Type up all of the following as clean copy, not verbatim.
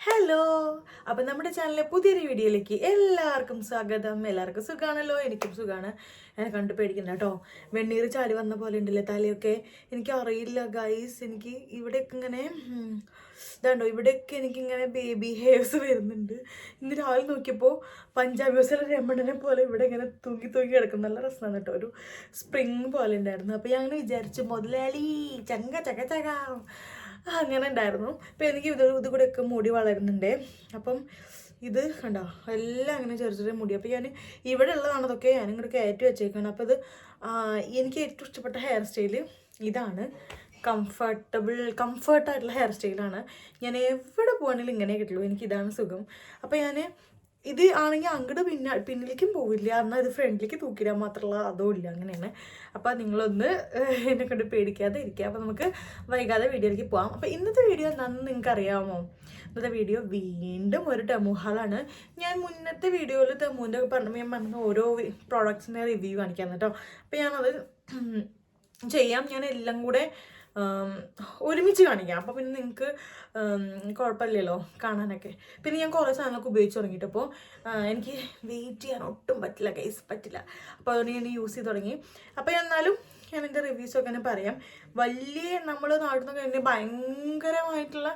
Hello, അപ്പം നമ്മുടെ ചാനലിലെ പുതിയൊരു വീഡിയോയിലേക്ക് എല്ലാവർക്കും സ്വാഗതം. എല്ലാവർക്കും സുഖമാണല്ലോ? എനിക്കും സുഖമാണ്. എന്നെ കണ്ടു പേടിക്കണ്ട കേട്ടോ. വെണ്ണീർ ചാടി വന്ന പോലെ ഉണ്ടല്ലേ തലയൊക്കെ. എനിക്ക് അറിയില്ല ഗൈസ്, എനിക്ക് ഇവിടെയൊക്കെ ഇങ്ങനെ ഇതാണ്ടോ, ഇവിടെയൊക്കെ എനിക്കിങ്ങനെ ബേബി ഹെയർസ് വരുന്നുണ്ട്. ഇന്ന് രാവിലെ നോക്കിയപ്പോൾ പഞ്ചാബി ഹൗസിലെ രമണനെ പോലെ ഇവിടെ ഇങ്ങനെ തൂങ്ങി തൂങ്ങി കിടക്കും. നല്ല രസമാണ് കേട്ടോ, ഒരു സ്പ്രിങ് പോലെ ഉണ്ടായിരുന്നു. അപ്പോൾ ഞാൻ അങ്ങനെ വിചാരിച്ചു, മുതലാളി ചങ്ക ചക ചക അങ്ങനെ ഉണ്ടായിരുന്നു. അപ്പം എനിക്ക് ഇത് കൂടെയൊക്കെ മുടി വളരുന്നുണ്ട്. അപ്പം ഇത് കണ്ടോ, എല്ലാം അങ്ങനെ ചെറിയ ചെറിയ മുടി. അപ്പോൾ ഞാൻ ഇവിടെ ഉള്ളതാണ് അതൊക്കെ ഞാൻ ഇങ്ങോട്ട് കയറ്റി വെച്ചേക്കാണ്. അപ്പോൾ ഇത് എനിക്ക് ഏറ്റവും ഇഷ്ടപ്പെട്ട ഹെയർ സ്റ്റൈല് ഇതാണ്. കംഫർട്ടായിട്ടുള്ള ഹെയർ സ്റ്റൈലാണ്. ഞാൻ എവിടെ പോകണമെങ്കിലും ഇങ്ങനെ കിട്ടുള്ളൂ. എനിക്കിതാണ് സുഖം. അപ്പോൾ ഞാൻ ഇത് ആണെങ്കിൽ അങ്ങോട്ട് പിന്നിലേക്കും പോവില്ല, എന്നാൽ ഇത് ഫ്രണ്ടിലേക്ക് തൂക്കിടാൻ മാത്രമുള്ള അതോ ഇല്ല, അങ്ങനെയാണ്. അപ്പോൾ നിങ്ങളൊന്ന് എന്നെ കൊണ്ട് പേടിക്കാതെ ഇരിക്കുക. അപ്പോൾ നമുക്ക് വൈകാതെ വീഡിയോയിലേക്ക് പോകാം. അപ്പോൾ ഇന്നത്തെ വീഡിയോ എന്താണെന്ന് നിങ്ങൾക്ക് അറിയാമോ? ഇന്നത്തെ വീഡിയോ വീണ്ടും ഒരു ഡെമോ ഹാളാണ്. ഞാൻ മുന്നത്തെ വീഡിയോയിൽ ഡെമോൻ്റെ ഞാൻ പറഞ്ഞ ഓരോ പ്രോഡക്ട്സിൻ്റെ റിവ്യൂ കാണിക്കാം കേട്ടോ. അപ്പോൾ ഞാനത് ചെയ്യാം. ഞാൻ എല്ലാം കൂടെ ഒരുമിച്ച് കാണിക്കാം. അപ്പോൾ പിന്നെ നിങ്ങൾക്ക് കുഴപ്പമില്ലല്ലോ കാണാനൊക്കെ. പിന്നെ ഞാൻ കുറേ സാധനങ്ങളൊക്കെ ഉപയോഗിച്ച് തുടങ്ങിയിട്ടപ്പോൾ എനിക്ക് വെയിറ്റ് ചെയ്യാൻ ഒട്ടും പറ്റില്ല ഗൈസ്, പറ്റില്ല. അപ്പോൾ അതുകൊണ്ട് ഞാൻ യൂസ് ചെയ്ത് തുടങ്ങി. അപ്പോൾ എന്നാലും ഞാൻ എൻ്റെ റിവ്യൂസൊക്കെ തന്നെ പറയാം. വലിയ നമ്മൾ നാട്ടിൽ നിന്ന് കഴിഞ്ഞാൽ ഭയങ്കരമായിട്ടുള്ള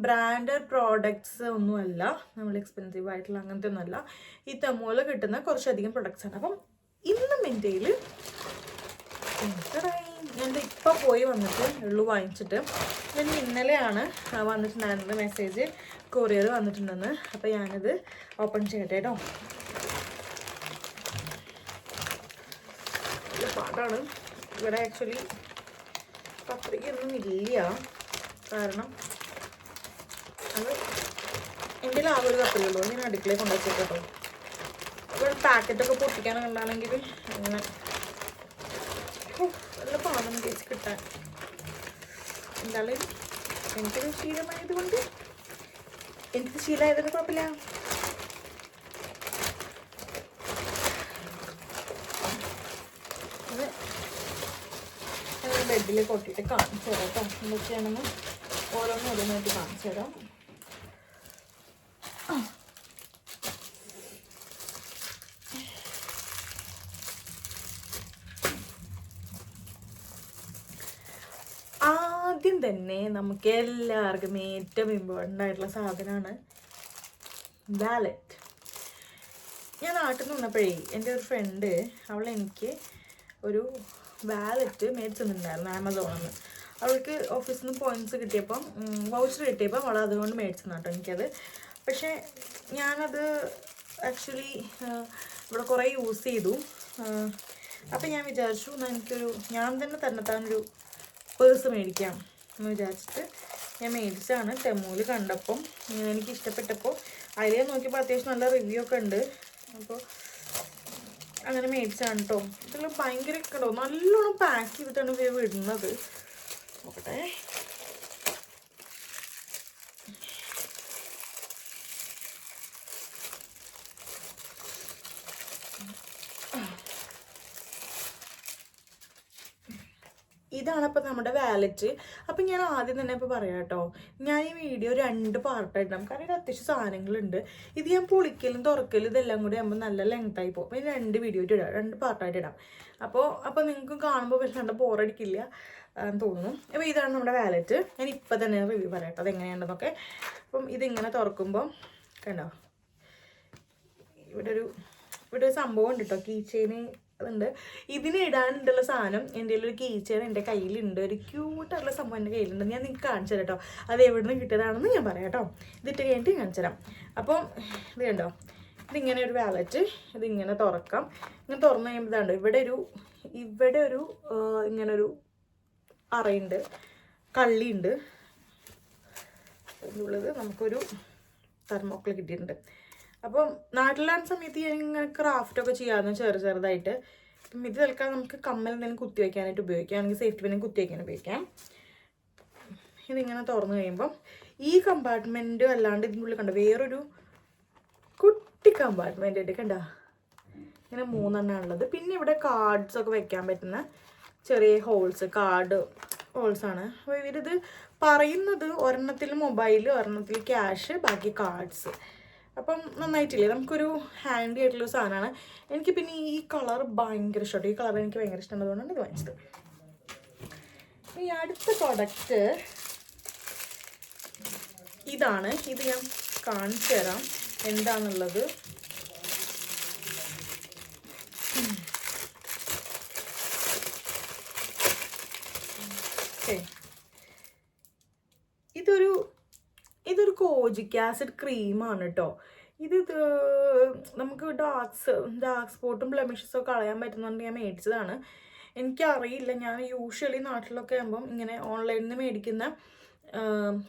ബ്രാൻഡഡ് പ്രോഡക്ട്സ് ഒന്നുമല്ല, നമ്മൾ എക്സ്പെൻസീവ് ആയിട്ടുള്ള അങ്ങനത്തെ ഒന്നുമല്ല. ഈ തെമോയിൽ കിട്ടുന്ന കുറച്ചധികം പ്രൊഡക്ട്സാണ്. അപ്പം ഇന്ന് എൻ്റെ കയ്യിൽ ഞാൻ ഇപ്പോൾ പോയി വന്നിട്ട് ഉള്ളു വാങ്ങിച്ചിട്ട്. ഞാൻ ഇന്നലെയാണ് വന്നിട്ടുണ്ടായിരുന്നത് മെസ്സേജ്, കൊറിയർ വന്നിട്ടുണ്ടെന്ന്. അപ്പോൾ ഞാനിത് ഓപ്പൺ ചെയ്യട്ടെ കേട്ടോ. നല്ല പാടാണ്. ഇവിടെ ആക്ച്വലി പത്രികയൊന്നും ഇല്ല, കാരണം അത് എൻ്റെ ആകെ ഒരു കപ്പലുള്ളൂ. ഞാൻ അടുക്കളയിൽ കൊണ്ടുവച്ചേക്കാം കേട്ടോ. ഇവിടെ പാക്കറ്റൊക്കെ പൊട്ടിക്കാനൊക്കെ ഉണ്ടാണെങ്കിൽ അങ്ങനെ നല്ല പാടം കേസ് കിട്ടാൻ. എന്തായാലും എനിക്കൊരു ശീലമായത് കൊണ്ട്, എനിക്ക് ശീലമായതിന് കുഴപ്പമില്ല. അത് ബെഡിൽ കൊട്ടിയിട്ട് കാണിച്ചു തരാം കേട്ടോ. എന്തൊക്കെയാണെന്ന് ഓരോന്നായിട്ട് കാണിച്ചു തരാം. ആദ്യം തന്നെ നമുക്ക് എല്ലാവർക്കും ഏറ്റവും ഇമ്പോർട്ടൻ്റ് ആയിട്ടുള്ള സാധനമാണ് വാലറ്റ്. ഞാൻ നാട്ടിൽ നിന്ന് വന്നപ്പോഴേ എൻ്റെ ഒരു ഫ്രണ്ട് എനിക്ക് ഒരു വാലറ്റ് മേടിച്ചു തന്നിട്ടുണ്ടായിരുന്നു ആമസോണിൽ നിന്ന്. അവൾക്ക് ഓഫീസിൽ നിന്ന് പോയിൻറ്റ്സ് കിട്ടിയപ്പം, വൗച്ചർ കിട്ടിയപ്പം അവൾ അതുകൊണ്ട് മേടിച്ചു തന്നാട്ടോ എനിക്കത്. പക്ഷേ ഞാനത് ആക്ച്വലി ഇവിടെ കുറേ യൂസ് ചെയ്തു. അപ്പം ഞാൻ വിചാരിച്ചു ഞാൻ തന്നെ തന്നെത്താനൊരു പേഴ്സ് മേടിക്കാം എന്ന് വിചാരിച്ചിട്ട് ഞാൻ മേടിച്ചാണ്. ടെമോയിൽ കണ്ടപ്പം എനിക്ക് ഇഷ്ടപ്പെട്ടപ്പോൾ അതിലേ നോക്കിയപ്പോൾ അത്യാവശ്യം നല്ല റിവ്യൂ ഒക്കെ ഉണ്ട്. അപ്പോൾ അങ്ങനെ മേടിച്ചാണ് കേട്ടോ. ഇതെല്ലാം ഭയങ്കര കേട്ടോ, നല്ലോണം പാക്ക് ചെയ്തിട്ടാണ് വിടുന്നത്. നോക്കട്ടെ. ഇതാണ് അപ്പോൾ നമ്മുടെ വാലറ്റ്. അപ്പം ഞാൻ ആദ്യം തന്നെ ഇപ്പോൾ പറയാം കേട്ടോ, ഞാൻ ഈ വീഡിയോ 2 പാർട്ടായിട്ടാണ്, കാരണം ഇത് അത്യാവശ്യം സാധനങ്ങളുണ്ട്. ഇത് ഞാൻ പൊളിക്കലും തുറക്കലും ഇതെല്ലാം കൂടി ആകുമ്പോൾ നല്ല ലെങ്തായി പോകും. അപ്പോൾ 2 വീഡിയോ ഇടാം, 2 പാർട്ടായിട്ട് ഇടാം. അപ്പോൾ നിങ്ങൾക്ക് കാണുമ്പോൾ വല്ലാണ്ട് ബോറടിക്കില്ല എന്ന് തോന്നുന്നു. അപ്പോൾ ഇതാണ് നമ്മുടെ വാലറ്റ്. ഞാൻ ഇപ്പം തന്നെ റിവ്യൂ പറയാം കേട്ടോ അതെങ്ങനെയാണെന്നൊക്കെ. അപ്പം ഇതിങ്ങനെ തുറക്കുമ്പോൾ കണ്ടോ, ഇവിടെ ഒരു സംഭവം ഉണ്ട് കേട്ടോ, കീ ചെയിന് അതുണ്ട്. ഇതിന് ഇടാനുള്ള സാധനം എൻ്റെ ഒരു കീ ചെയിൻ എൻ്റെ കയ്യിലുണ്ട്. ഒരു ക്യൂട്ടായിട്ടുള്ള സംഭവം എൻ്റെ കയ്യിലുണ്ട്. ഞാൻ നിങ്ങൾക്ക് കാണിച്ചു തരാം കേട്ടോ, അത് എവിടെ നിന്ന് കിട്ടിയതാണെന്ന് ഞാൻ പറയാം കേട്ടോ. ഇതിട്ട് കഴിഞ്ഞിട്ട് കാണിച്ചു തരാം. അപ്പം ഇത് കണ്ടോ, ഇതിങ്ങനെ ഒരു വാലറ്റ്. ഇതിങ്ങനെ തുറക്കാം. ഇങ്ങനെ തുറന്നു കഴിയുമ്പോൾ ഇതാണ്ടോ, ഇവിടെ ഒരു ഇങ്ങനൊരു അറയുണ്ട്, കള്ളിയുണ്ട്. അതിനുള്ളത് നമുക്കൊരു തെർമോക്കോൾ കിട്ടിയിട്ടുണ്ട്. അപ്പം നാട്ടിലാൻ സമയത്ത് ഞാൻ ഇങ്ങനെ ക്രാഫ്റ്റൊക്കെ ചെയ്യാമെന്ന് ചെറുതായിട്ട്. അപ്പം ഇത് തൽക്കാലം നമുക്ക് കമ്മൽ എന്തെങ്കിലും കുത്തി വയ്ക്കാനായിട്ട് ഉപയോഗിക്കാം, അല്ലെങ്കിൽ സേഫ്റ്റി പിന്നും കുത്തി വയ്ക്കാൻ ഉപയോഗിക്കാം. ഇതിങ്ങനെ തുറന്നു കഴിയുമ്പം ഈ കമ്പാർട്ട്മെൻറ്റ് അല്ലാണ്ട് ഇതിനുള്ളിൽ കണ്ടോ വേറൊരു കുട്ടി കമ്പാർട്ട്മെൻ്റ് ആയിട്ട് കണ്ടോ, ഇങ്ങനെ 3 എണ്ണമാണ് ഉള്ളത്. പിന്നെ ഇവിടെ കാർഡ്സൊക്കെ വെക്കാൻ പറ്റുന്ന ചെറിയ ഹോൾസ്, കാർഡ് ഓൾസാണ്. അപ്പോൾ ഇവരിത് പറയുന്നത് ഒരെണ്ണത്തിൽ മൊബൈൽ, ഒരെണ്ണത്തിൽ ക്യാഷ്, ബാക്കി കാർഡ്സ്. അപ്പം നന്നായിട്ടില്ലേ, നമുക്കൊരു ഹാൻഡി ആയിട്ടുള്ള സാധനമാണ്. എനിക്ക് പിന്നെ ഈ കളർ ഭയങ്കര ഇഷ്ടമാണ്. ഈ കളർ എനിക്ക് ഭയങ്കര ഇഷ്ടമുള്ളതുകൊണ്ടാണ് ഇത് വാങ്ങിച്ചത്. ഈ അടുത്ത പ്രോഡക്റ്റ് ഇതാണ്. ഇത് ഞാൻ കാണിച്ചു തരാം എന്താണെന്നുള്ളത്. ഇതൊരു കോജിക് ആസിഡ് ക്രീമാണ് കേട്ടോ. ഇത് നമുക്ക് ഡാർക്ക് സ്പോട്ടും ബ്ലെമിഷസും ഒക്കെ കളയാൻ പറ്റുന്നുണ്ട്. ഞാൻ മേടിച്ചതാണ്. എനിക്കറിയില്ല, ഞാൻ യൂഷ്വലി നാട്ടിലൊക്കെ ആകുമ്പം ഇങ്ങനെ ഓൺലൈനിൽ നിന്ന് മേടിക്കുന്ന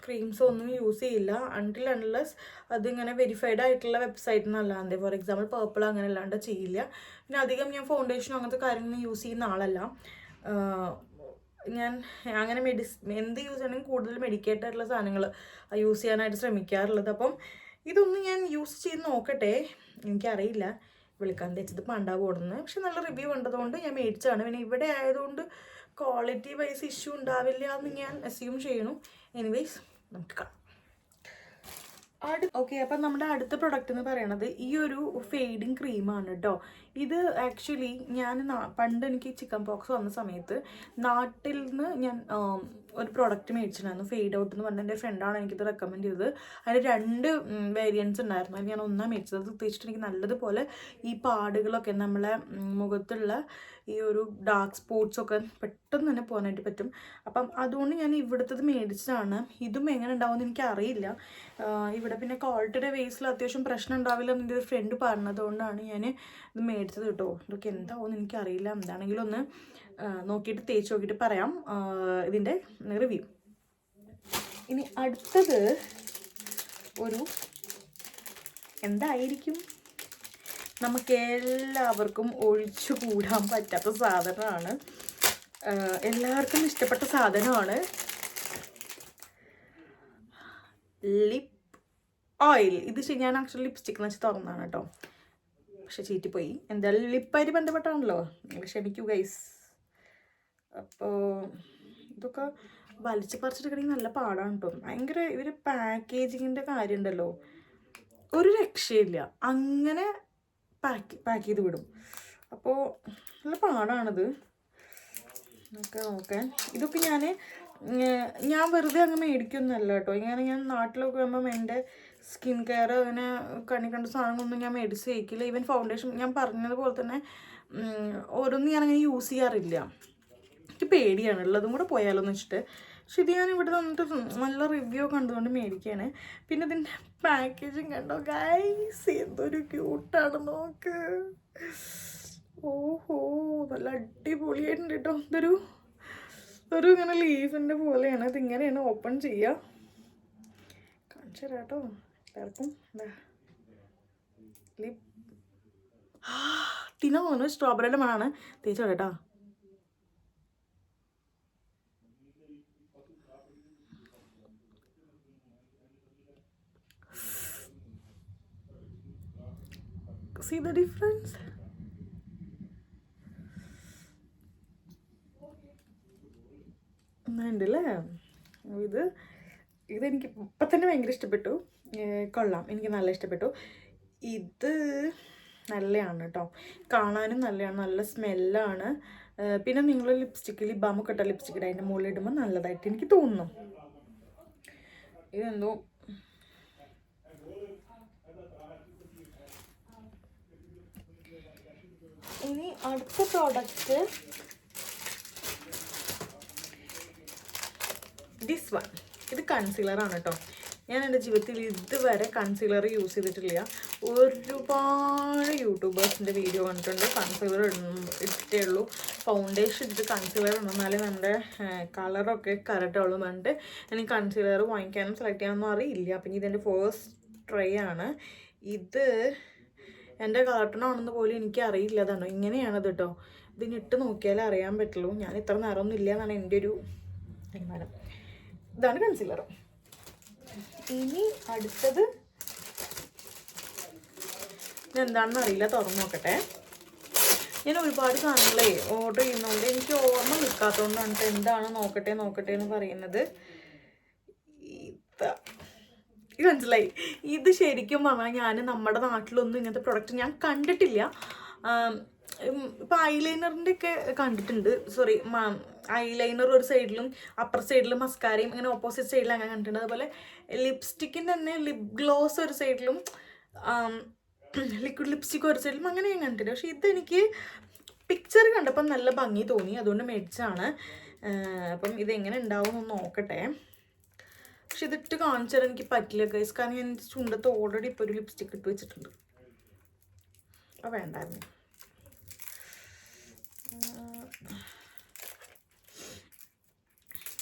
ക്രീംസ് ഒന്നും യൂസ് ചെയ്യില്ല അൺലെസ് അതിങ്ങനെ വെരിഫൈഡ് ആയിട്ടുള്ള വെബ്സൈറ്റിൽ നിന്നല്ലാണ്ട്. ഫോർ എക്സാമ്പിൾ പേർപ്പിൾ അങ്ങനെ അല്ലാണ്ട് ചെയ്യില്ല. പിന്നെ അധികം ഞാൻ ഫൗണ്ടേഷനും അങ്ങനത്തെ കാര്യങ്ങൾ യൂസ് ചെയ്യുന്ന ആളല്ല. ഞാൻ അങ്ങനെ എന്ത് യൂസ് ചെയ്യണമെങ്കിൽ കൂടുതൽ മെഡിക്കേറ്റ് ആയിട്ടുള്ള സാധനങ്ങൾ യൂസ് ചെയ്യാനായിട്ട് ശ്രമിക്കാറുള്ളത്. അപ്പം ഇതൊന്നും ഞാൻ യൂസ് ചെയ്ത് നോക്കട്ടെ. എനിക്കറിയില്ല വിളിക്കാൻ തേച്ചത് പണ്ടാ കൂടുന്നത്. പക്ഷെ നല്ല റിവ്യൂ കണ്ടതുകൊണ്ട് ഞാൻ മേടിച്ചതാണ്. പിന്നെ ഇവിടെ ആയതുകൊണ്ട് ക്വാളിറ്റി വൈസ് ഇഷ്യൂ ഉണ്ടാവില്ല എന്ന് ഞാൻ അസ്യൂം ചെയ്യണു. എനിവേസ് നമുക്ക് കാണാം. ഓക്കെ, അപ്പം നമ്മുടെ അടുത്ത പ്രൊഡക്റ്റ് എന്ന് പറയുന്നത് ഈ ഒരു ഫെയ്ഡിങ് ക്രീമാണ് കേട്ടോ. ഇത് ആക്ച്വലി ഞാൻ പണ്ട് എനിക്ക് ചിക്കൻ പോക്സ് വന്ന സമയത്ത് നാട്ടിൽ നിന്ന് ഞാൻ ഒരു പ്രൊഡക്റ്റ് മേടിച്ചിട്ടുണ്ടായിരുന്നു, ഫെയ്ഡ് ഔട്ട് എന്ന് പറഞ്ഞ എൻ്റെ ഫ്രണ്ടാണ് എനിക്കിത് റെക്കമെൻഡ് ചെയ്തത്. അതിന് 2 വേരിയൻറ്റ്സ് ഉണ്ടായിരുന്നു. ഞാൻ ഒന്നാണ് മേടിച്ചത്. അത് പ്രത്യേകിച്ചിട്ട് എനിക്ക് നല്ലതുപോലെ ഈ പാടുകളൊക്കെ നമ്മളെ മുഖത്തുള്ള ഈ ഒരു ഡാർക്ക് സ്പോട്ട്സൊക്കെ പെട്ടെന്ന് തന്നെ പോകാനായിട്ട് പറ്റും. അപ്പം അതുകൊണ്ട് ഞാൻ ഇവിടുത്തത് മേടിച്ചതാണ്. ഇതും എങ്ങനെ ഉണ്ടാവുമെന്ന് എനിക്കറിയില്ല. ഇവിടെ പിന്നെ ക്വാളിറ്റിയുടെ ബേസിൽ അത്യാവശ്യം പ്രശ്നം ഉണ്ടാവില്ല എന്ന് എൻ്റെ ഒരു ഫ്രണ്ട് പറഞ്ഞതുകൊണ്ടാണ് ഞാൻ ഇത് മേടിച്ചത് കേട്ടോ. ഇതൊക്കെ എന്താവുമെന്ന് എനിക്കറിയില്ല. എന്താണെങ്കിലും ഒന്ന് നോക്കിയിട്ട് തേച്ച് നോക്കിയിട്ട് പറയാം ഇതിൻ്റെ റിവ്യൂ. ഇനി അടുത്തത് ഒരു എന്തായിരിക്കും, നമുക്ക് എല്ലാവർക്കും ഒഴിച്ചു കൂടാൻ പറ്റാത്ത സാധനമാണ്, എല്ലാവർക്കും ഇഷ്ടപ്പെട്ട സാധനമാണ് ലിപ് ഓയിൽ. ഇത് ഞാൻ ആക്ച്വലി ലിപ്സ്റ്റിക് എന്ന് വെച്ച് തുറന്നാണ് കേട്ടോ, പക്ഷെ ചീറ്റിപ്പോയി. എന്തായാലും ലിപ്പായിട്ട് ബന്ധപ്പെട്ടാണല്ലോ, ക്ഷമിക്കൂ ഗൈസ്. അപ്പോൾ ഇതൊക്കെ വലിച്ച് പറിച്ചിട്ടുണ്ടെങ്കിൽ നല്ല പാടാണ് കേട്ടോ. ഭയങ്കര ഇവർ പാക്കേജിങ്ങിൻ്റെ കാര്യം ഉണ്ടല്ലോ, ഒരു രക്ഷയില്ല. അങ്ങനെ പാക്ക് ചെയ്ത് വിടും. അപ്പോൾ നല്ല പാടാണിത് ഒക്കെ നോക്കാൻ. ഇതൊക്കെ ഞാൻ വെറുതെ അങ്ങ് മേടിക്കൊന്നുമല്ല കേട്ടോ. ഇങ്ങനെ ഞാൻ നാട്ടിലൊക്കെ വരുമ്പം എൻ്റെ സ്കിൻ കെയർ അങ്ങനെ കണ്ണി കണ്ട സാധനങ്ങളൊന്നും ഞാൻ മേടിച്ച് തേക്കില്ല. ഈവൻ ഫൗണ്ടേഷൻ ഞാൻ പറഞ്ഞതുപോലെ തന്നെ ഓരോന്നും ഞാനങ്ങനെ യൂസ് ചെയ്യാറില്ല. എനിക്ക് പേടിയാണ്, ഉള്ളതും കൂടെ പോയാലോ എന്ന് വെച്ചിട്ട്. പക്ഷെ ഇത് ഞാൻ ഇവിടെ വന്നിട്ട് നല്ല റിവ്യൂ കണ്ടുകൊണ്ട് മേടിക്കുകയാണ്. പിന്നെ ഇതിൻ്റെ പാക്കേജിങ് കണ്ടോ ഗൈസ്, എന്തൊരു ക്യൂട്ടാണ് നോക്ക്. ഓഹോ, നല്ല അടിപൊളിയായിട്ടുണ്ട് കേട്ടോ. ഇതൊരു ഇങ്ങനെ ലീഫിൻ്റെ പോലെയാണ്. ഇതിങ്ങനെയാണ് ഓപ്പൺ ചെയ്യുക. കാണിച്ചു തരാം കേട്ടോ എല്ലാവർക്കും. ലിപ് തിന്ന തോന്നുന്നു സ്ട്രോബെറിയുടെ മണമാണ്. തേച്ചോ കേട്ടോ. See the difference? ഉണ്ടല്ലേ. ഇതെനിക്ക് ഇപ്പം തന്നെ ഭയങ്കര ഇഷ്ടപ്പെട്ടു. കൊള്ളാം, എനിക്ക് നല്ല ഇഷ്ടപ്പെട്ടു. ഇത് നല്ലതാണ് കേട്ടോ, കാണാനും നല്ലതാണ്, നല്ല സ്മെല്ലാണ്. പിന്നെ നിങ്ങൾ ലിപ് ബാമൊക്കെ ഇട്ട ലിപ്സ്റ്റിക്ക് അതിൻ്റെ മുകളിൽ ഇടുമ്പോൾ നല്ലതായിട്ട് എനിക്ക് തോന്നുന്നു. ഇതെന്തോ ഇനി അടുത്ത പ്രോഡക്റ്റ് ദിസ് വൺ. ഇത് കൺസീലറാണ് കേട്ടോ. ഞാൻ എൻ്റെ ജീവിതത്തിൽ ഇതുവരെ കൺസീലർ യൂസ് ചെയ്തിട്ടില്ല. ഒരുപാട് യൂട്യൂബേഴ്സിൻ്റെ വീഡിയോ കണ്ടിട്ടുണ്ട് കൺസീലർ ഇട്ടേ ഉള്ളൂ, ഫൗണ്ടേഷൻ ഇട്ട് കൺസീലർ ഇടുന്നാലേ നമ്മുടെ കളറൊക്കെ കറക്റ്റുള്ളൂ പറഞ്ഞിട്ട് എനിക്ക് കൺസീലർ വാങ്ങിക്കാനും സെലക്ട് ചെയ്യാനൊന്നും അറിയില്ല. അപ്പം ഇതെൻ്റെ ഫേസ്റ്റ് ട്രൈ ആണ്. ഇത് എൻ്റെ കാർട്ടണാണെന്ന് പോലും എനിക്ക് അറിയില്ല. അതാണോ ഇങ്ങനെയാണത് കേട്ടോ. ഇതിനിട്ട് നോക്കിയാലേ അറിയാൻ പറ്റുള്ളൂ. ഞാൻ ഇത്ര നേരമൊന്നും ഇല്ല എന്നാണ് എൻ്റെ ഒരു തീരുമാനം. ഇതാണ് കൺസീലർ. ഇനി അടുത്തത് ഇതെന്താണെന്ന് അറിയില്ല, തുറന്നു നോക്കട്ടെ. ഞാൻ ഒരുപാട് സാധനങ്ങളെ ഓർഡർ ചെയ്യുന്നതുകൊണ്ട് എനിക്ക് ഓർമ്മ നിൽക്കാത്തതുകൊണ്ടാണ് എന്താണ് നോക്കട്ടെ എന്ന് പറയുന്നത്. ഇത് മനസ്സിലായി. ഇത് ശരിക്കും പറഞ്ഞാൽ ഞാൻ നമ്മുടെ നാട്ടിലൊന്നും ഇങ്ങനത്തെ പ്രൊഡക്റ്റ് ഞാൻ കണ്ടിട്ടില്ല. ഇപ്പം ഐലൈനറിൻ്റെ ഒക്കെ കണ്ടിട്ടുണ്ട്. സോറി, ഐലൈനർ ഒരു സൈഡിലും അപ്പർ സൈഡിലും മസ്കാരയും ഇങ്ങനെ ഓപ്പോസിറ്റ് സൈഡിലും അങ്ങനെ കണ്ടിട്ടുണ്ട്. അതുപോലെ ലിപ്സ്റ്റിക്കിൻ്റെ തന്നെ ലിപ് ഗ്ലോസ് ഒരു സൈഡിലും ലിക്വിഡ് ലിപ്സ്റ്റിക് ഒരു സൈഡിലും അങ്ങനെ ഞാൻ കണ്ടിട്ടുണ്ട്. പക്ഷെ ഇതെനിക്ക് പിക്ചർ കണ്ടപ്പം നല്ല ഭംഗി തോന്നി, അതുകൊണ്ട് മേടിച്ചാണ്. അപ്പം ഇതെങ്ങനെ ഉണ്ടാവും എന്ന് നോക്കട്ടെ. പക്ഷെ ഇതിട്ട് കാണിച്ചാൽ എനിക്ക് പറ്റില്ല ഗൈസ്, കാരണം ഞാൻ ചുണ്ടത്ത് ഓൾറെഡി ഇപ്പോൾ ഒരു ലിപ്സ്റ്റിക് ഇട്ട് വെച്ചിട്ടുണ്ട്. അപ്പോൾ വേണ്ടായിരുന്നു.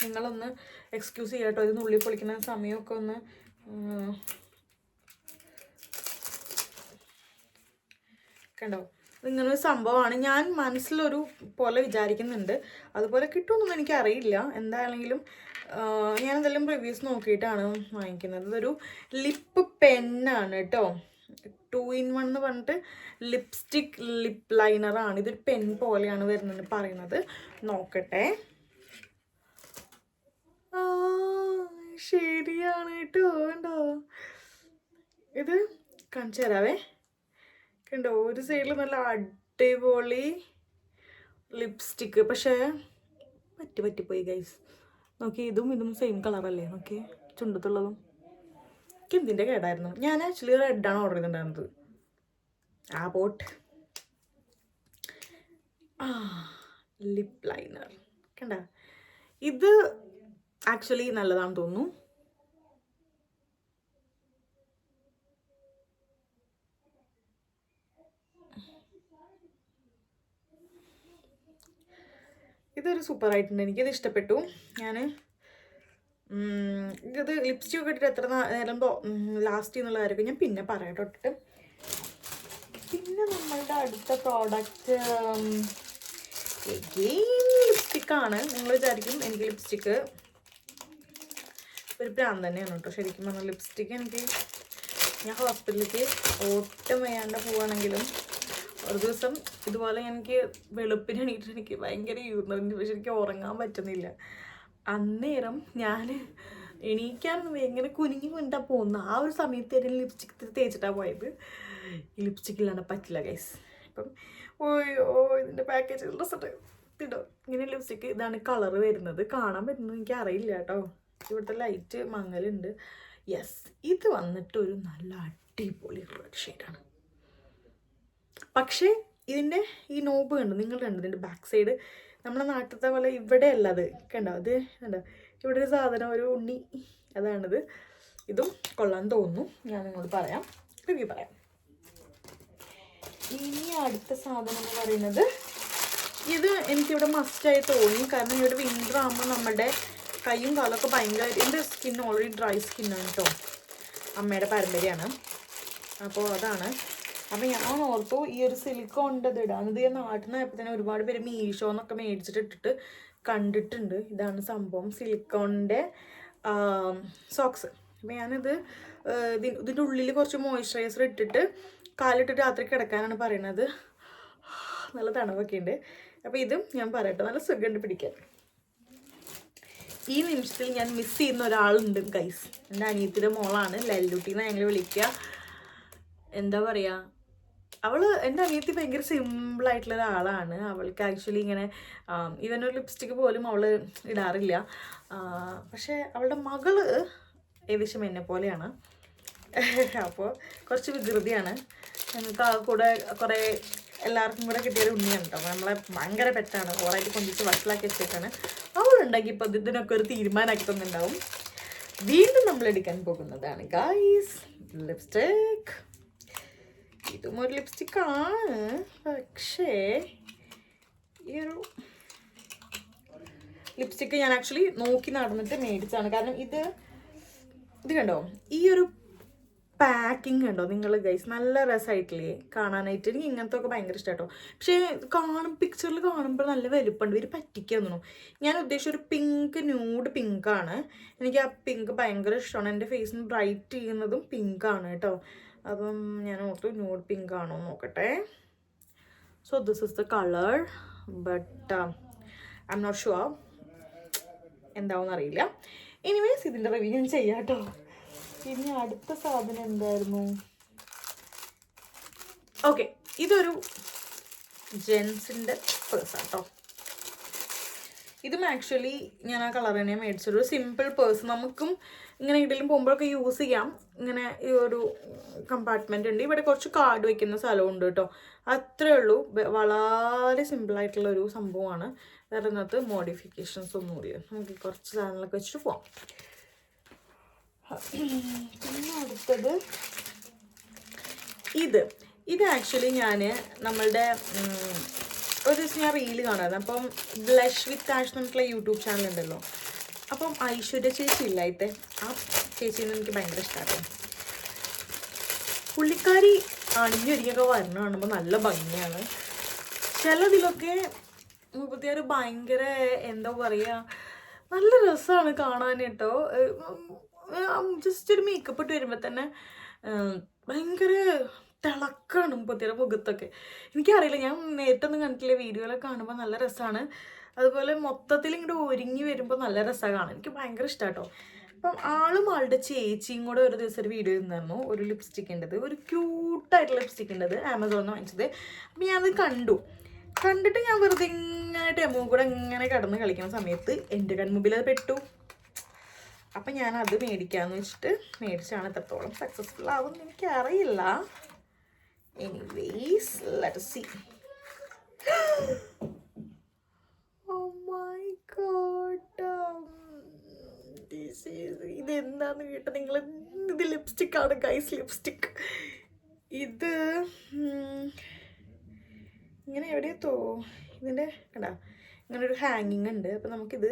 നിങ്ങളൊന്ന് എക്സ്ക്യൂസ് ചെയ്യാട്ടോ, ഇത് നുള്ളി പൊളിക്കുന്ന സമയമൊക്കെ ഒന്ന്. കണ്ടോ, ഇങ്ങനൊരു സംഭവമാണ്. ഞാൻ മനസ്സിലൊരു പോലെ വിചാരിക്കുന്നുണ്ട്, അതുപോലെ കിട്ടുമെന്നൊന്നും എനിക്കറിയില്ല. എന്താണെങ്കിലും ഞാൻ എന്തെങ്കിലും റിവ്യൂസ് നോക്കിയിട്ടാണ് വാങ്ങിക്കുന്നത്. ഇതൊരു ലിപ്പ് പെന്നാണ് കേട്ടോ, 2-in-1 എന്ന് പറഞ്ഞിട്ട് ലിപ്സ്റ്റിക് ലിപ്പ് ലൈനറാണ്. ഇതൊരു പെൻ പോലെയാണ് വരുന്നത് പറയുന്നത്. നോക്കട്ടെ. ശരിയാണ് കേട്ടോ. കണ്ടോ, ഇത് കാണിച്ചു തരാവേ. കണ്ടോ, ഒരു സൈഡിൽ നല്ല അടിപൊളി ലിപ്സ്റ്റിക്ക്, പക്ഷേ പറ്റിപ്പോയി ഗൈസ്. നോക്കി, ഇതും സെയിം കളറല്ലേ. നോക്കി, ചുണ്ടത്തുള്ളതും. എനിക്ക് എന്തിൻ്റെ കേടായിരുന്നു. ഞാൻ ആക്ച്വലി റെഡാണ് ഓർഡർ ചെയ്തിട്ടുണ്ടായിരുന്നത്. പോട്ട് ലിപ്പ് ലൈനർ കണ്ട, ഇത് ആക്ച്വലി നല്ലതാണെന്ന് തോന്നുന്നു. ഇതൊരു സൂപ്പറായിട്ടുണ്ട്, എനിക്കിത് ഇഷ്ടപ്പെട്ടു. ഞാൻ ഇത് ലിപ്സ്റ്റിക് ഒക്കെ ഇട്ടിട്ട് എത്ര നേരം ലാസ്റ്റ് എന്നുള്ള കാര്യമൊക്കെ ഞാൻ പിന്നെ പറയാം തൊട്ടിട്ട്. പിന്നെ നമ്മളുടെ അടുത്ത പ്രോഡക്റ്റ് ലിപ്സ്റ്റിക്കാണ്. നിങ്ങൾ വിചാരിക്കും എനിക്ക് ലിപ്സ്റ്റിക്ക് ഒരു പ്രാന്ത് തന്നെയാണ് കേട്ടോ. ശരിക്കും പറഞ്ഞാൽ ലിപ്സ്റ്റിക്ക് എനിക്ക്, ഞാൻ ഹോസ്പിറ്റലിലേക്ക് ഓട്ടം വയ്യാണ്ട് പോവുകയാണെങ്കിലും ഒരു ദിവസം ഇതുപോലെ എനിക്ക് വെളുപ്പിന് എണീറ്റിട്ട് എനിക്ക് ഭയങ്കര യൂറിനുണ്ട്, പക്ഷെ എനിക്ക് ഉറങ്ങാൻ പറ്റുന്നില്ല. അന്നേരം ഞാൻ എണീക്കാൻ എങ്ങനെ കുനിങ്ങി കൊണ്ടാ പോകുന്ന ആ ഒരു സമയത്ത് എന്നെ ലിപ്സ്റ്റിക് തേച്ചിട്ടാണ് പോയത്. ഈ ലിപ്സ്റ്റിക് ഇല്ലാണ്ട് പറ്റില്ല ഗൈസ്. അപ്പം ഇതിൻ്റെ പാക്കേജ് ഡ്രസ്സുണ്ട് ഇട്ടോ. ഇങ്ങനെ ലിപ്സ്റ്റിക്ക് ഇതാണ് കളറ് വരുന്നത്. കാണാൻ പറ്റുന്നത് എനിക്ക് അറിയില്ല കേട്ടോ, ഇവിടുത്തെ ലൈറ്റ് മങ്ങലുണ്ട്. യെസ്, ഇത് വന്നിട്ട് ഒരു നല്ല അടിപൊളി റെഡ് ഷെയ്ഡാണ്. പക്ഷേ ഇതിൻ്റെ ഈ നോബ് കണ്ടു, നിങ്ങൾ കണ്ടു, ഇതിൻ്റെ ബാക്ക് സൈഡ് നമ്മുടെ നാട്ടിലത്തെ പോലെ ഇവിടെ അല്ല. അത് കണ്ടോ, അത് കണ്ടോ, ഇവിടെ ഒരു സാധനം, ഒരു ഉണ്ണി, അതാണിത്. ഇതും കൊള്ളാൻ തോന്നുന്നു. ഞാൻ നിങ്ങളോട് പറയാം, റിവ്യൂ പറയാം. ഇനി അടുത്ത സാധനം എന്ന് പറയുന്നത്, ഇത് എനിക്കിവിടെ മസ്റ്റായി തോന്നി. കാരണം ഇവിടെ വിൻ്റർ ആകുമ്പോൾ നമ്മുടെ കൈയും കാലൊക്കെ ഭയങ്കരമായിട്ട്, എൻ്റെ സ്കിൻ ഓൾറെഡി ഡ്രൈ സ്കിന്നാണ് കേട്ടോ, അമ്മയുടെ പാരമ്പര്യമാണ്. അപ്പോൾ അതാണ്. അപ്പം ഞാൻ ഓർത്തു ഈ ഒരു സിലിക്കോണിൻ്റെ ഇത് ഇടാം. ഇത് ഞാൻ നാട്ടിൽ നിന്ന് ആയപ്പോൾ തന്നെ ഒരുപാട് പേര് മീഷോ എന്നൊക്കെ മേടിച്ചിട്ട് ഇട്ടിട്ട് കണ്ടിട്ടുണ്ട്. ഇതാണ് സംഭവം, സിലിക്കോണിൻ്റെ സോക്സ്. അപ്പം ഞാനിത് ഇതിൻ്റെ ഉള്ളിൽ കുറച്ച് മോയ്സ്ചറൈസർ ഇട്ടിട്ട് കാലിട്ടിട്ട് രാത്രി കിടക്കാനാണ് പറയുന്നത്. നല്ല തണുപ്പൊക്കെ ഉണ്ട്. അപ്പോൾ ഇതും ഞാൻ പറയട്ടെ, നല്ല സുഖമുണ്ട് പിടിക്കാൻ. ഈ നിമിഷത്തിൽ ഞാൻ മിസ് ചെയ്യുന്ന ഒരാളുണ്ട് ഗൈസ്. എൻ്റെ അനിയത്തിൻ്റെ മോളാണ്, ലല്ലുട്ടീന്ന് ഞങ്ങൾ വിളിക്കുക. എന്താ പറയുക, എൻ്റെ അനിയത്തി ഭയങ്കര സിമ്പിളായിട്ടുള്ള ഒരാളാണ്. അവൾക്ക് ആക്ച്വലി ഇങ്ങനെ ഒരു ലിപ്സ്റ്റിക്ക് പോലും അവൾ ഇടാറില്ല. പക്ഷേ അവളുടെ മകള് ഏകദേശം എന്നെ പോലെയാണ്. അപ്പോൾ കുറച്ച് വികൃതിയാണ്. ഞങ്ങൾക്ക് കൂടെ കുറേ എല്ലാവർക്കും കൂടെ കിട്ടിയൊരു ഉണ്ണിയാണ് കേട്ടോ. നമ്മളെ ഭയങ്കര പെറ്റാണ്, ഓറായിട്ട് കൊണ്ടിട്ട് വഷളാക്കി വെച്ചിട്ടാണ് അവളുണ്ടാക്കി. ഇപ്പോൾ ഇതിനൊക്കെ ഒരു തീരുമാനമാക്കി തന്നിട്ടുണ്ടാവും. വീണ്ടും നമ്മൾ എടുക്കാൻ പോകുന്നതാണ് ഗൈസ് ലിപ്സ്റ്റിക്. ഇതും ഒരു ലിപ്സ്റ്റിക്കാണ്, പക്ഷേ ഈ ഒരു ലിപ്സ്റ്റിക്ക് ഞാൻ ആക്ച്വലി നോക്കി നടന്നിട്ട് മേടിച്ചാണ്. കാരണം ഇത് കണ്ടോ, ഈ ഒരു പാക്കിങ് കണ്ടോ നിങ്ങൾ ഗൈസ്, നല്ല രസമായിട്ടില്ലേ കാണാനായിട്ട്. എനിക്ക് ഇങ്ങനത്തെ ഒക്കെ ഭയങ്കര ഇഷ്ടം കേട്ടോ. പക്ഷേ പിക്ചറിൽ കാണുമ്പോൾ നല്ല വലുപ്പമുണ്ട്, ഇവർ പറ്റിക്കുന്നു. ഞാൻ ഉദ്ദേശിച്ച ഒരു പിങ്ക്, ന്യൂഡ് പിങ്കാണ്. എനിക്ക് ആ പിങ്ക് ഭയങ്കര ഇഷ്ടമാണ്. എൻ്റെ ഫേസിന് ബ്രൈറ്റ് ചെയ്യുന്നതും പിങ്കാണ് കേട്ടോ. അപ്പം ഞാൻ ഓർത്തു ന്യൂഡ് പിങ്ക് ആണോ നോക്കട്ടെ. So this is the colour, but I am not sure എന്താവും അറിയില്ല. എനിവേസ് ഇതിൻ്റെ റിവ്യൂ ഞാൻ ചെയ്യാം കേട്ടോ. പിന്നെ അടുത്ത സാധനം എന്തായിരുന്നു? ഓക്കെ, ഇതൊരു ജെൻസിൻ്റെ പേഴ്സാണ് കേട്ടോ. ഇതും ആക്ച്വലി ഞാൻ ആ കളർ തന്നെ മേടിച്ചൊരു സിമ്പിൾ പേഴ്സ്. നമുക്കും ഇങ്ങനെ എവിടെയെങ്കിലും പോകുമ്പോഴൊക്കെ യൂസ് ചെയ്യാം. ഇങ്ങനെ ഈ ഒരു കമ്പാർട്ട്മെൻ്റ് ഉണ്ട്, ഇവിടെ കുറച്ച് കാർഡ് വയ്ക്കുന്ന സ്ഥലമുണ്ട് കേട്ടോ. അത്രേ ഉള്ളൂ. വളരെ സിമ്പിളായിട്ടുള്ളൊരു സംഭവമാണ്. വേറെ ഇതിനകത്ത് മോഡിഫിക്കേഷൻസ് ഒന്നുമില്ല. നമുക്ക് കുറച്ച് സാധനങ്ങളൊക്കെ വെച്ചിട്ട് പോവാം. പിന്നെ അടുത്തത് ഇത് ആക്ച്വലി ഞാൻ നമ്മളുടെ ഒരു ദിവസം ഞാൻ റീല് കാണാമായിരുന്നു. അപ്പം ബ്ലഷ് വിത്ത് ആഷ് എന്നിട്ടുള്ള യൂട്യൂബ് ചാനൽ ഉണ്ടല്ലോ. അപ്പം ഐശ്വര്യ ചേച്ചി ഇല്ലായിത്തെ ആ ചേച്ചീനെ എനിക്ക് ഭയങ്കര ഇഷ്ടമായിരുന്നു. പുള്ളിക്കാരി അണിഞ്ഞൊരുങ്ങിയൊക്കെ വരണം കാണുമ്പോൾ നല്ല ഭംഗിയാണ്. ചിലതിലൊക്കെ 36 ഭയങ്കര എന്താ പറയുക, നല്ല രസമാണ് കാണാൻ കേട്ടോ. ജസ്റ്റ് ഒരു മേക്കപ്പ് ഇട്ട് വരുമ്പോൾ തന്നെ ഭയങ്കര തിളക്കാണ് 36 മുഖത്തൊക്കെ. എനിക്കറിയില്ല, ഞാൻ നേരിട്ടൊന്നും കണ്ടിട്ടില്ല, വീഡിയോയിലൊക്കെ കാണുമ്പോൾ നല്ല രസമാണ്. അതുപോലെ മൊത്തത്തിൽ ഇങ്ങോട്ട് ഒരുങ്ങി വരുമ്പോൾ നല്ല രസമാണ് കാണാൻ. എനിക്ക് ഭയങ്കര ഇഷ്ടമാണ് കേട്ടോ. അപ്പം ആളുടെ ചേച്ചിയും കൂടെ ഒരു ദിവസം ഒരു വീഡിയോ ഇരുന്നായിരുന്നു, ഒരു ലിപ്സ്റ്റിക്കിൻ്റെത്, ഒരു ക്യൂട്ടായിട്ടുള്ള ലിപ്സ്റ്റിക്കിൻ്റെത് ആമസോണിൽ നിന്ന് വാങ്ങിച്ചത്. അപ്പം ഞാനത് കണ്ടിട്ട് ഞാൻ വെറുതെ ഇങ്ങനെ ഡെമോ കൂടെ ഇങ്ങനെ കടന്ന് കളിക്കുന്ന സമയത്ത് എൻ്റെ കൺമുമ്പിൽ അത് പെട്ടു. അപ്പം ഞാനത് മേടിക്കാമെന്ന് വെച്ചിട്ട് മേടിച്ചാണ്. എത്രത്തോളം സക്സസ്ഫുൾ ആവുമെന്ന് എനിക്കറിയില്ല. Anyways let us see. Oh my god, ഇതെന്താന്ന് കേട്ടോ നിങ്ങൾ? ഇത് ലിപ്സ്റ്റിക്കാണ് ഗൈസ്, ലിപ്സ്റ്റിക്ക്. ഇത് ഇങ്ങനെ എവിടെയോ ഇതിൻ്റെ കണ്ടാ ഇങ്ങനെ ഒരു ഹാങ്ങിങ് ഉണ്ട്. അപ്പം നമുക്കിത്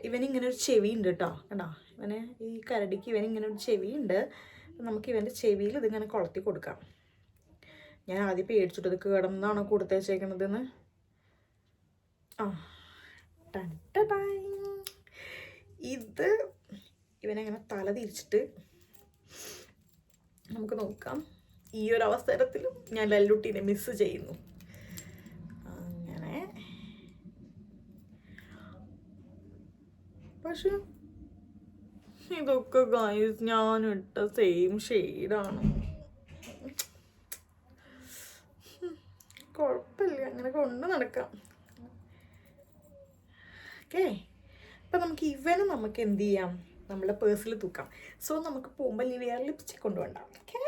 ഇവനിങ്ങനെ ഒരു ചെവി ഉണ്ട് കേട്ടോ. കണ്ടോ, ഇവന് ഈ കരടിക്ക് ഇവനിങ്ങനെ ഒരു ചെവി ഉണ്ട്. അപ്പം നമുക്ക് ഇവൻ്റെ ചെവിയിൽ ഇതിങ്ങനെ കൊളത്തി കൊടുക്കാം. ഞാൻ ആദ്യം പേടിച്ചിട്ട് ഇത് കിടന്നാണോ കൊടുത്ത് വെച്ചേക്കണതെന്ന്. ഇത് ഇവനങ്ങനെ തല തിരിച്ചിട്ട് നമുക്ക് നോക്കാം. ഈ ഒരു അവസരത്തിലും ഞാൻ ലല്ലുട്ടീനെ മിസ് ചെയ്യുന്നു. അങ്ങനെ പക്ഷെ ഇതൊക്കെ ഗൈസ് ഞാനിട്ട സെയിം ഷെയ്ഡാണ്. കുഴപ്പമില്ല, അങ്ങനെ കൊണ്ട് നടക്കാം. ഓക്കെ, അപ്പം നമുക്ക് എന്ത് ചെയ്യാം, നമ്മുടെ പേഴ്സിൽ തൂക്കാം. സോ നമുക്ക് പോകുമ്പോൾ വേറെ ലിപ്സ്റ്റിക് കൊണ്ടുപോകണ്ട. ഓക്കെ,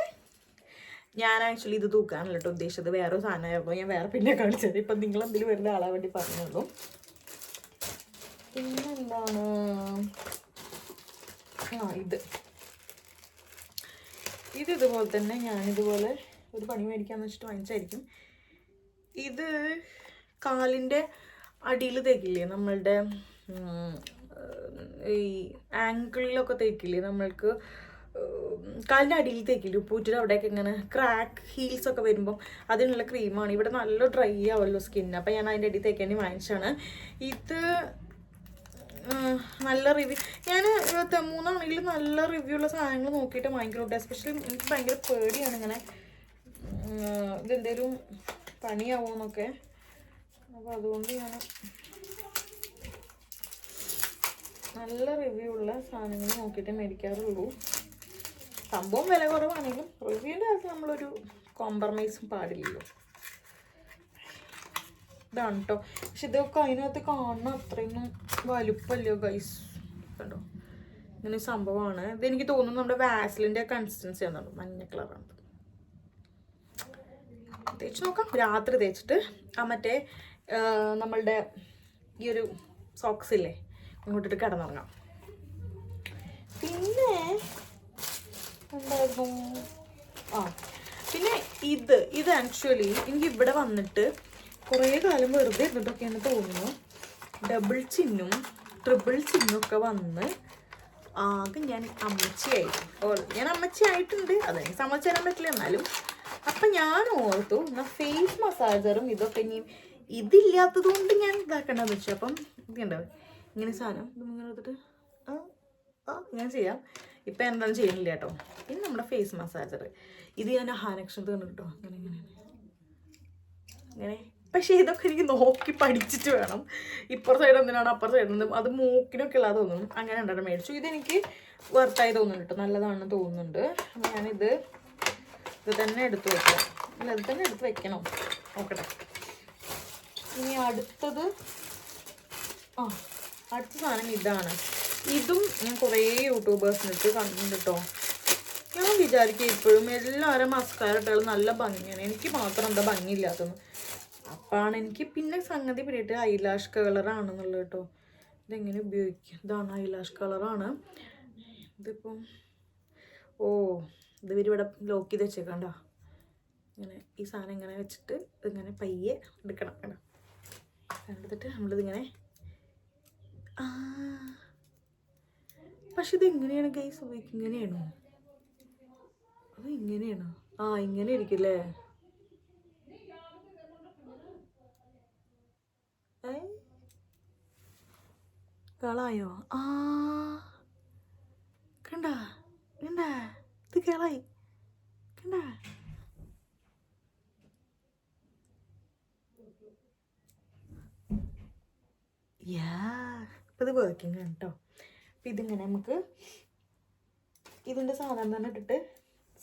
ഞാൻ ആക്ച്വലി ഇത് തൂക്കാനല്ല കേട്ടോ ഉദ്ദേശിച്ചത്, വേറെ സാധനമായിരുന്നു. ഞാൻ വേറെ പിന്നെ കാണിച്ചത്. ഇപ്പം നിങ്ങളെന്തെങ്കിലും വരുന്ന ആളാൻ വേണ്ടി പറഞ്ഞുള്ളൂ. പിന്നെന്താണ്, ഇതുപോലെ തന്നെ ഞാനിതുപോലെ ഒരു പണി മേടിക്കാമെന്ന് വെച്ചിട്ട് വാങ്ങിച്ചായിരിക്കും. ഇത് കാലിൻ്റെ അടിയിൽ തേക്കില്ലേ, നമ്മളുടെ ഈ ആങ്കിളിലൊക്കെ തേക്കില്ലേ, നമ്മൾക്ക് കാലിൻ്റെ അടിയിൽ തേക്കില്ലേ, ഉപ്പൂറ്റിയുടെ അവിടെയൊക്കെ ഇങ്ങനെ ക്രാക്ക് ഹീൽസൊക്കെ വരുമ്പം അതിനുള്ള ക്രീമാണ്. ഇവിടെ നല്ല ഡ്രൈ ആവുമല്ലോ സ്കിന്ന്. അപ്പം ഞാൻ അതിൻ്റെ അടിയിൽ തേക്കാൻ വാങ്ങിച്ചാണ്. ഇത് നല്ല റിവ്യൂ, ഞാൻ 3 നല്ല റിവ്യൂ ഉള്ള സാധനങ്ങൾ നോക്കിയിട്ട് വാങ്ങിക്കുള്ളൂ. എസ്പെഷ്യലി എനിക്ക് ഭയങ്കര പേടിയാണ് ഇങ്ങനെ ഇതെന്തേലും പണിയാവുമെന്നൊക്കെ. അപ്പോൾ അതുകൊണ്ട് ഞാൻ നല്ല റിവ്യൂ ഉള്ള സാധനങ്ങൾ നോക്കിയിട്ട് മേടിക്കാറുള്ളൂ. സംഭവം വില കുറവാണെങ്കിലും റിവ്യൂവിൻ്റെ കാര്യത്തിൽ നമ്മളൊരു കോംപ്രമൈസും പാടില്ലല്ലോ. ഇതാണ് കേട്ടോ. പക്ഷെ ഇതൊക്കെ അതിനകത്ത് കാണുന്ന അത്രയൊന്നും വലുപ്പമല്ലോ ഗൈസ്. കണ്ടോ, ഇങ്ങനെ സംഭവമാണ്. ഇതെനിക്ക് തോന്നുന്നു നമ്മുടെ വാസലിൻ്റെ കൺസിസ്റ്റൻസി ആണെന്നുള്ളൂ. മഞ്ഞ കളറാണ്. തേച്ച് നോക്കാം. രാത്രി തേച്ചിട്ട് മറ്റേ നമ്മളുടെ ഈ ഒരു സോക്സ് ഇല്ലേ അങ്ങോട്ടിട്ട് കിടന്നുറങ്ങാം. പിന്നെ എന്തായിരുന്നു, പിന്നെ ഇത് ആക്ച്വലി എനിക്ക് ഇവിടെ വന്നിട്ട് കുറേ കാലം വെറുതെ ഇരുന്നിട്ടൊക്കെയാണ് തോന്നുന്നു. ഡബിൾ ചിന്നും ട്രിപ്പിൾ ചിന്നും ഒക്കെ വന്ന് ആകെ ഞാൻ അമ്മച്ചിയായിട്ടുണ്ട്. അതെനിക്ക് സമ്മതിച്ചു തരാൻ പറ്റില്ല എന്നാലും. അപ്പം ഞാൻ ഓർത്തു എന്നാൽ ഫേസ് മസാജറും ഇതൊക്കെ ഇനി ഇതില്ലാത്തത് കൊണ്ട് ഞാൻ ഇതാക്കണ്ടെന്ന് വെച്ചു. അപ്പം ഇതുണ്ടാവും ഇങ്ങനെ സാധനം ഇങ്ങനെ എടുത്തിട്ട് ഞാൻ ചെയ്യാം. ഇപ്പം എന്താണെന്ന് ചെയ്യുന്നില്ല കേട്ടോ. പിന്നെ നമ്മുടെ ഫേസ് മസാജർ ഇത് ഞാൻ ഹാനക്ഷണത്ത് കണ്ടു കേട്ടോ. അങ്ങനെ ഇങ്ങനെ. പക്ഷേ ഇതൊക്കെ എനിക്ക് നോക്കി പഠിച്ചിട്ട് വേണം. ഇപ്പുറ സൈഡ് എന്തിനാണ് അപ്പുറ സൈഡ് എന്തും അത് മൂക്കിനൊക്കെ ഉള്ളത് തോന്നുന്നു. അങ്ങനെ ഉണ്ടായിരുന്നു മേടിച്ചു. ഇതെനിക്ക് വർത്തായി തോന്നുന്നുണ്ട് കേട്ടോ, നല്ലതാണെന്ന് തോന്നുന്നുണ്ട്. അപ്പം ഞാനിത് തന്നെ എടുത്ത് വെക്കാം. അല്ല, ഇത് തന്നെ എടുത്ത് വെക്കണം. നോക്കട്ടെ. ഇനി അടുത്തത് അടുത്ത സാധനം ഇതാണ്. ഇതും ഞാൻ കുറേ യൂട്യൂബേഴ്സിനിട്ട് കണ്ടിട്ടുണ്ട് കേട്ടോ. ഞാൻ വിചാരിക്കുക ഇപ്പോഴും എല്ലാവരും മസ്കാര ഇട്ടാലും നല്ല ഭംഗിയാണ്, എനിക്ക് മാത്രം എന്താ ഭംഗിയില്ലാത്തതെന്ന്. അപ്പാണ് എനിക്ക് പിന്നെ സംഗതി പിടിയിട്ട് ഐലാഷ് കളറാണെന്നുള്ളത് കേട്ടോ. ഇതെങ്ങനെ ഉപയോഗിക്കുക? ഇതാണ് ഐലാഷ് കളറാണ്. ഇതിപ്പം ഇത് ഇവിടെ ലോക്ക് ചെയ്ത് വെച്ചേക്കണ്ട. ഇങ്ങനെ ഈ സാധനം ഇങ്ങനെ വെച്ചിട്ട് ഇതിങ്ങനെ പയ്യെ എടുക്കണം കേട്ടോ. എടുത്തിട്ട് നമ്മളിതിങ്ങനെ പക്ഷെ ഇത് എങ്ങനെയാണ് ഗൈസ് ഉപയോഗിക്കുക? ഇങ്ങനെയാണോ? അത് ഇങ്ങനെയാണോ? ഇങ്ങനെ ഇരിക്കില്ലേ? കളായോ? കണ്ട ഇത് കളായി. കണ്ട ഇപ്പം ഇത് വർക്കിംഗ് ആണ് കേട്ടോ. അപ്പം ഇതിങ്ങനെ നമുക്ക് ഇതിൻ്റെ സാധനം തന്നെ ഇട്ടിട്ട്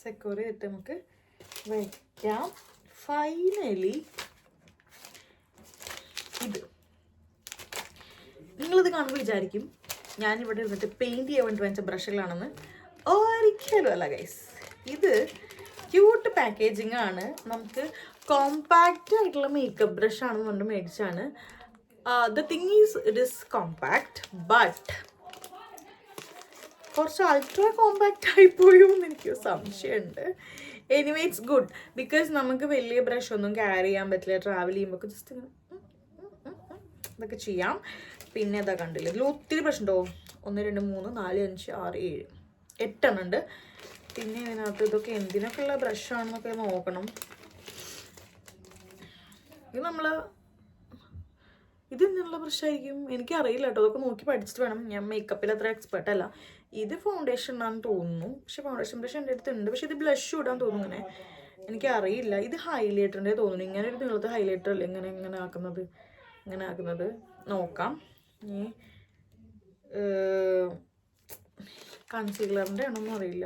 സെക്യൂർ ചെയ്തിട്ട് നമുക്ക് വയ്ക്കാം. ഫൈനലി ഇത് നിങ്ങളിത് കാണുമ്പോൾ വിചാരിക്കും ഞാനിവിടെ ഇരുന്നിട്ട് പെയിൻറ്റ് ചെയ്യാൻ വേണ്ടി വാങ്ങിച്ച ബ്രഷുകളാണെന്ന്. ഒരിക്കലും അല്ല ഗൈസ്. ഇത് ക്യൂട്ട് പാക്കേജിങ് ആണ്. നമുക്ക് കോമ്പാക്റ്റ് ആയിട്ടുള്ള മേക്കപ്പ് ബ്രഷ് ആണെന്ന് പറഞ്ഞിട്ട് മേടിച്ചാണ്. The thing is it is compact, but കുറച്ച് അൾട്രാ കോമ്പാക്റ്റ് ആയിപ്പോയോ എന്ന് എനിക്ക് സംശയമുണ്ട്. എനിവേ ഇറ്റ്സ് ഗുഡ് ബിക്കോസ് നമുക്ക് വലിയ ബ്രഷ് ഒന്നും ക്യാരി ചെയ്യാൻ പറ്റില്ല. ട്രാവൽ ചെയ്യുമ്പോൾ ജസ്റ്റ് ഇങ്ങനെ ഇതൊക്കെ ചെയ്യാം. പിന്നെ അതാ കണ്ടില്ല, ഇതിൽ ഒത്തിരി ബ്രഷ് ഉണ്ടോ? 1 2 3 4 5 6 7 8 എണ്ണം ഉണ്ട്. പിന്നെ ഇതിനകത്ത് ഇതൊക്കെ എന്തിനൊക്കെയുള്ള ബ്രഷാണെന്നൊക്കെ നോക്കണം. ഇത് എന്നുള്ള ബ്രഷായിരിക്കും എനിക്കറിയില്ല കേട്ടോ. അതൊക്കെ നോക്കി പഠിച്ചിട്ട് വേണം. ഞാൻ മേക്കപ്പിൽ അത്ര എക്സ്പെർട്ട് അല്ല. ഇത് ഫൗണ്ടേഷൻ ആണെന്ന് തോന്നുന്നു. പക്ഷെ ഫൗണ്ടേഷൻ ബ്രഷ് എൻ്റെ അടുത്തുണ്ട്. പക്ഷെ ഇത് ബ്ലഷ് ഇടാൻ തോന്നുന്നു. ഇങ്ങനെ എനിക്കറിയില്ല. ഇത് ഹൈലൈറ്ററിൻ്റെ തോന്നുന്നു. ഇങ്ങനെ ഒരു നീളത്തെ ഹൈലൈറ്റർ അല്ലേ ഇങ്ങനെ ആക്കുന്നത്. നോക്കാം. കൺസീലറിൻ്റെ ആണോന്നും അറിയില്ല.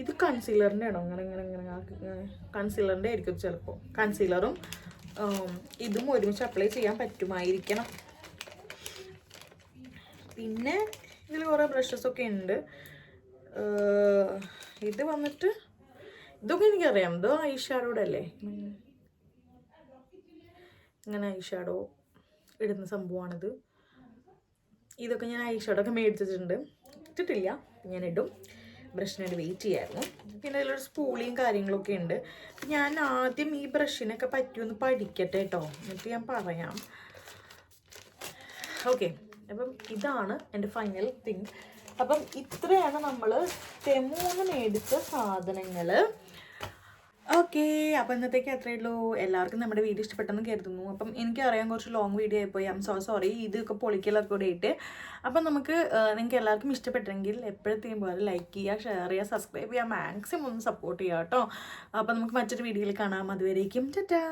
ഇത് കൺസീലറിൻ്റെ ആണോ? ഇങ്ങനെ കൺസീലറിൻ്റെ ആയിരിക്കും ചിലപ്പോൾ. കൺസീലറും ഇതും ഒരുമിച്ച് അപ്ലൈ ചെയ്യാൻ പറ്റുമായിരിക്കണം. പിന്നെ ഇതിൽ കുറേ ബ്രഷസൊക്കെ ഉണ്ട്. ഇത് വന്നിട്ട് ഇതൊക്കെ എനിക്കറിയാം. ഇത് ഐ ഷാഡോയുടെ അല്ലേ? ഇങ്ങനെ ഐ ഷാഡോ ഇടുന്ന സംഭവമാണിത്. ഇതൊക്കെ ഞാൻ ഐ ഷാഡോ ഒക്കെ മേടിച്ചിട്ടുണ്ട്. ഇട്ടിട്ടില്ല, ഞാൻ ഇടും. ബ്രഷിനായിട്ട് വെയിറ്റ് ചെയ്യായിരുന്നു. പിന്നെ അതിലൊരു സ്പൂളിയും കാര്യങ്ങളൊക്കെ ഉണ്ട്. ഞാൻ ആദ്യം ഈ ബ്രഷിനൊക്കെ പറ്റുമെന്ന് പഠിക്കട്ടെ കേട്ടോ, എന്നിട്ട് ഞാൻ പറയാം. ഓക്കെ, അപ്പം ഇതാണ് എൻ്റെ ഫൈനൽ തിങ്. അപ്പം ഇത്രയാണ് നമ്മൾ തെമൂന്ന് മേടിച്ച സാധനങ്ങൾ. ഓക്കെ, അപ്പോൾ ഇന്നത്തേക്ക് അത്രയേ ഉള്ളൂ. എല്ലാവർക്കും നമ്മുടെ വീഡിയോ ഇഷ്ടപ്പെട്ടെന്ന് കരുതുന്നു. അപ്പം എനിക്കറിയാം കുറച്ച് ലോങ് വീഡിയോ ആയിപ്പോയി. I am sorry. ഇതൊക്കെ പൊളിക്കലൊക്കെ കൂടെ ആയിട്ട്. അപ്പം നിങ്ങൾക്ക് എല്ലാവർക്കും ഇഷ്ടപ്പെട്ടെങ്കിൽ എപ്പോഴത്തേക്കും പോലെ ലൈക്ക് ചെയ്യുക, ഷെയർ ചെയ്യുക, സബ്സ്ക്രൈബ് ചെയ്യുക, മാക്സിമം ഒന്ന് സപ്പോർട്ട് ചെയ്യുക കേട്ടോ. അപ്പം നമുക്ക് മറ്റൊരു വീഡിയോയിൽ കാണാം. അതുവരേക്കും ടാറ്റാ.